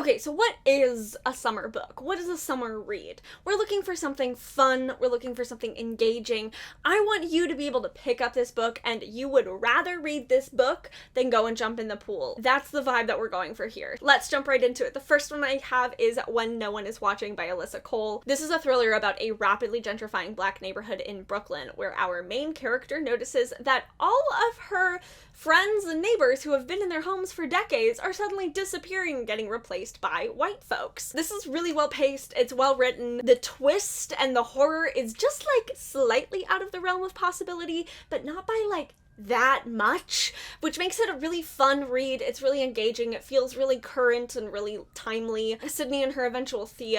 Okay, so what is a summer book? What is a summer read? We're looking for something fun. We're looking for something engaging. I want you to be able to pick up this book and you would rather read this book than go and jump in the pool. That's the vibe that we're going for here. Let's jump right into it. The first one I have is When No One Is Watching by Alyssa Cole. This is a thriller about a rapidly gentrifying Black neighborhood in Brooklyn where our main character notices that all of her friends and neighbors who have been in their homes for decades are suddenly disappearing and getting replaced by white folks. This is really well paced, it's well written, the twist and the horror is just like slightly out of the realm of possibility, but not by like that much, which makes it a really fun read. It's really engaging, it feels really current and really timely. Sydney and her eventual Sydney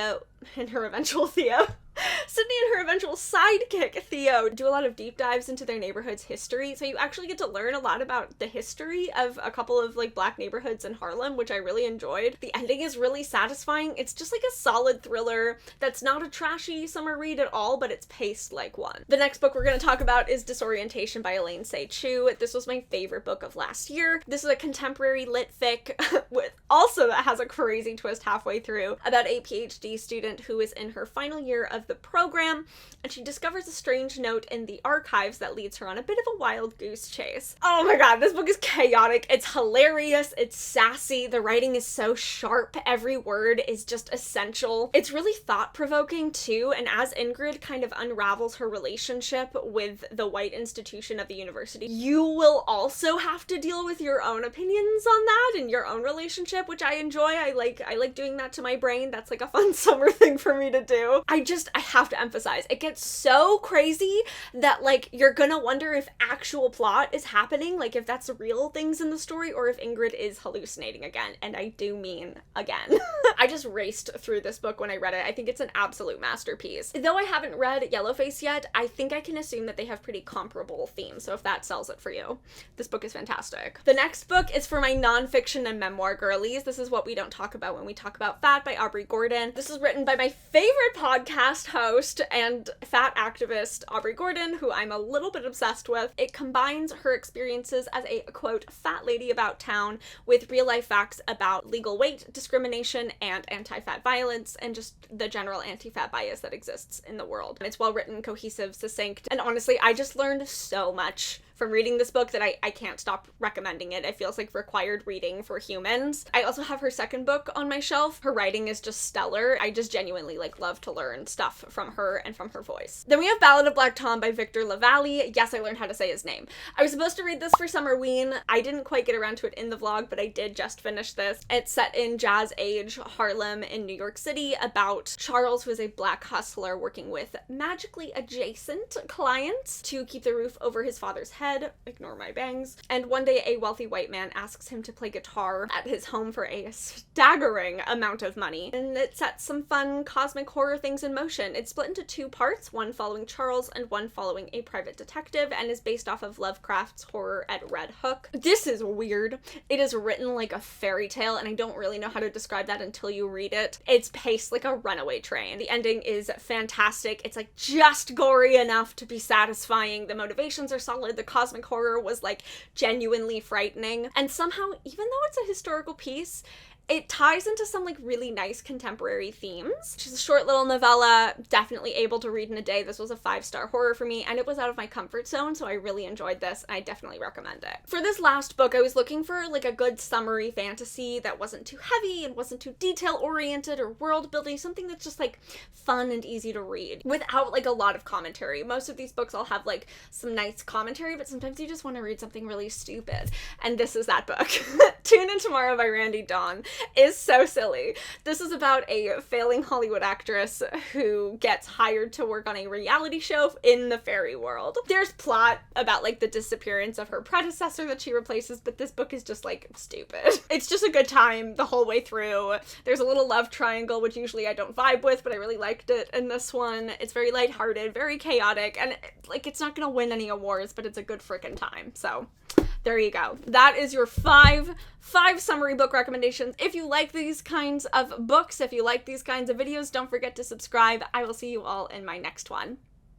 and her eventual sidekick, Theo, do a lot of deep dives into their neighborhood's history, so you actually get to learn a lot about the history of a couple of, like, Black neighborhoods in Harlem, which I really enjoyed. The ending is really satisfying. It's just, like, a solid thriller that's not a trashy summer read at all, but it's paced like one. The next book we're going to talk about is Disorientation by Elaine Say Chu. This was my favorite book of last year. This is a contemporary lit fic with also that has a crazy twist halfway through about a PhD student who is in her final year of the program, and she discovers a strange note in the archives that leads her on a bit of a wild goose chase. Oh my god, this book is chaotic, it's hilarious, it's sassy, the writing is so sharp, every word is just essential. It's really thought-provoking too, and as Ingrid kind of unravels her relationship with the white institution of the university, you will also have to deal with your own opinions on that and your own relationship, which I enjoy. I like doing that to my brain. That's like a fun summer thing for me to do. I have to emphasize, it gets so crazy that like you're gonna wonder if actual plot is happening, like if that's real things in the story or if Ingrid is hallucinating again, and I do mean again. I just raced through this book when I read it. I think it's an absolute masterpiece. Though I haven't read Yellowface yet, I think I can assume that they have pretty comparable themes, so if that sells it for you, this book is fantastic. The next book is for my nonfiction and memoir girlies. This is What We Don't Talk About When We Talk About Fat by Aubrey Gordon. This is written by my favorite podcast host and fat activist Aubrey Gordon, who I'm a little bit obsessed with. It combines her experiences as a, quote, fat lady about town with real life facts about legal weight discrimination and anti-fat violence and just the general anti-fat bias that exists in the world. It's well written, cohesive, succinct, and honestly, I just learned so much from reading this book that I can't stop recommending it. It feels like required reading for humans. I also have her second book on my shelf. Her writing is just stellar. I just genuinely like love to learn stuff from her and from her voice. Then we have Ballad of Black Tom by Victor LaValle. Yes, I learned how to say his name. I was supposed to read this for Summerween. I didn't quite get around to it in the vlog, but I did just finish this. It's set in Jazz Age Harlem in New York City about Charles, who is a Black hustler working with magically adjacent clients to keep the roof over his father's head. Ignore my bangs. And one day a wealthy white man asks him to play guitar at his home for a staggering amount of money. And it sets some fun cosmic horror things in motion. It's split into two parts, one following Charles and one following a private detective, and is based off of Lovecraft's horror at Red Hook. This is weird. It is written like a fairy tale, and I don't really know how to describe that until you read it. It's paced like a runaway train. The ending is fantastic. It's like just gory enough to be satisfying. The motivations are solid. The cosmic horror was like genuinely frightening. And somehow, even though it's a historical piece, it ties into some like really nice contemporary themes. She's a short little novella, definitely able to read in a day. This was a 5-star horror for me, and it was out of my comfort zone, so I really enjoyed this, and I definitely recommend it. For this last book, I was looking for like a good summery fantasy that wasn't too heavy and wasn't too detail-oriented or world-building, something that's just like fun and easy to read without like a lot of commentary. Most of these books all have like some nice commentary, but sometimes you just want to read something really stupid, and this is that book. Tune In Tomorrow by Randy Dawn is so silly. This is about a failing Hollywood actress who gets hired to work on a reality show in the fairy world. There's plot about like the disappearance of her predecessor that she replaces, but this book is just like stupid. It's just a good time the whole way through. There's a little love triangle, which usually I don't vibe with, but I really liked it in this one. It's very lighthearted, very chaotic, and like it's not gonna win any awards, but it's a good frickin' time. So there you go. That is your five summary book recommendations. If you like these kinds of books, if you like these kinds of videos, don't forget to subscribe. I will see you all in my next one.